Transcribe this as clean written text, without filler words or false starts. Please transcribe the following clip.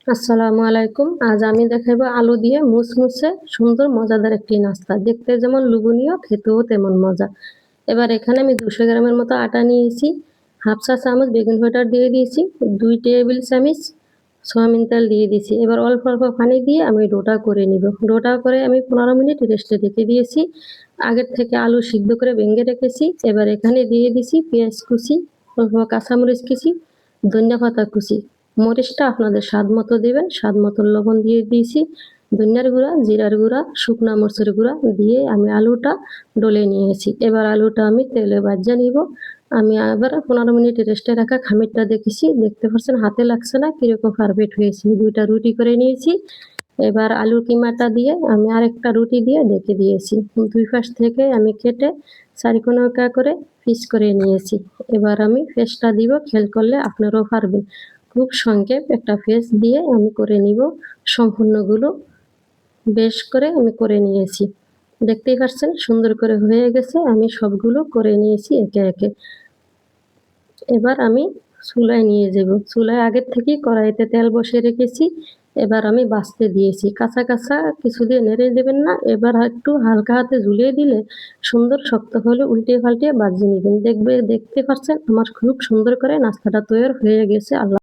আসসালামু আলাইকুম। আজ আমি দেখাবো আলু দিয়ে মুসমুসে সুন্দর মজাদার একটি নাস্তা। দেখতে যেমন লোভনীয়, খেতেও তেমন মজা। এবার এখানে আমি 200 গ্রামের মতো আটা নিয়েছি, হাফ চা চামচ বেকিং পাউডার দিয়ে দিয়েছি, 2 টেবিল চামচ সয়াবিন তেল দিয়ে দিয়েছি। এবার অল্প অল্প পানি দিয়ে আমি ডোটা করে নিব। ডোটা করে আমি 15 মিনিট রেস্টে রেখে দিয়েছি। আগের থেকে আলু সিদ্ধ করে ভেঙে রেখেছি। এবার এখানে দিয়ে দিছি পেঁয়াজ কুচি, অল্প কাঁচামরিচ কুচি, ধনিয়া পাতা কুচি। মরিচটা আপনাদের স্বাদ মতো দেবেন, স্বাদ মতো লবণ দিয়ে দিয়েছি, ধনিয়ার গুঁড়া, জিরার গুঁড়া, শুকনা মরিচের গুঁড়া দিয়ে আমি আলুটা ডলে নিয়েছি। এবার আলুটা আমি তেলে ভাজা নিব। আমি আবার 15 মিনিট রেস্টে রাখা খামিরটা দেখেছি, দেখতে পাচ্ছেন হাতে লাগছে না, কিরকম পারফেক্ট হয়েছে। 2টা রুটি করে নিয়েছি। এবার আলুর কিমাটা দিয়ে আমি আরেকটা রুটি দিয়ে ঢেকে দিয়েছি। 2 পাশ থেকে আমি কেটে চারিকোণা করে পিস করে নিয়েছি। এবার আমি ফেসটা দিব, খেয়াল করলে আপনারাও পারবেন। খুব সংক্ষেপ একটা ফেস দিয়ে আমি করে নিব। সম্পূর্ণগুলো বেশ করে আমি করে নিয়েছি। দেখতেই পাচ্ছেন সুন্দর করে হয়ে গেছে। আমি সবগুলো করে নিয়েছি একে একে। এবার আমি চুলায় নিয়ে যাব। চুলায় আগের থেকেই কড়াইতে তেল বসিয়ে রেখেছি। এবার আমি ভাজতে দিয়েছি। কাঁচা কাঁচা কিছু দিয়ে নেড়ে দেবেন না। এবার একটু হালকা হাতে ঝুলিয়ে দিলে সুন্দর শক্ত হলে উল্টিয়ে পাল্টিয়ে ভাজিয়ে নেবেন। দেখতে পাচ্ছেন আমার খুব সুন্দর করে নাস্তাটা তৈরি হয়ে গেছে। আল্লাহ।